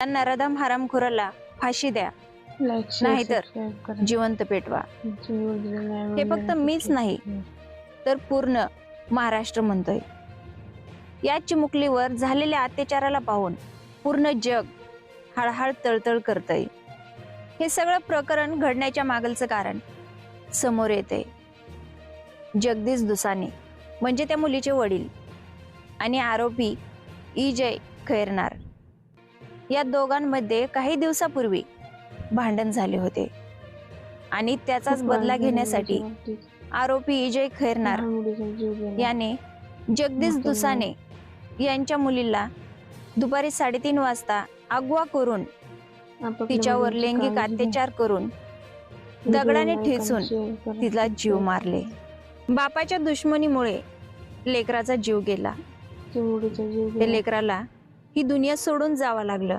नराधम हरामखोराला फाशी द्या, नाहीतर जिवंत पेटवा. हे फक्त मीच नाही तर पूर्ण महाराष्ट्र म्हणतोय. या चिमुकलीवर झालेल्या अत्याचाराला पाहून पूर्ण जग हळहळ तळतळ करतय. हे सगळं प्रकरण घडण्याच्या मागलचं कारण समोर येते. जगदीश दुसाने म्हणजे त्या मुलीचे वडील आणि आरोपी इजय खैरनार या दोघांमध्ये काही दिवसापूर्वी भांडण झाले होते आणि त्याचाच बदला घेण्यासाठी आरोपी इजय खैरनार याने जगदीश दुसाने यांच्या मुलीला दुपारी 3:30 वाजता अगवा करून तिच्यावर लैंगिक अत्याचार करून दगडाने ठेचून तिला जीव मारले. बापाच्या दुश्मनीमुळे लेकराचा जीव गेला. त्या लेकराला ही दुनिया सोडून जावं लागलं.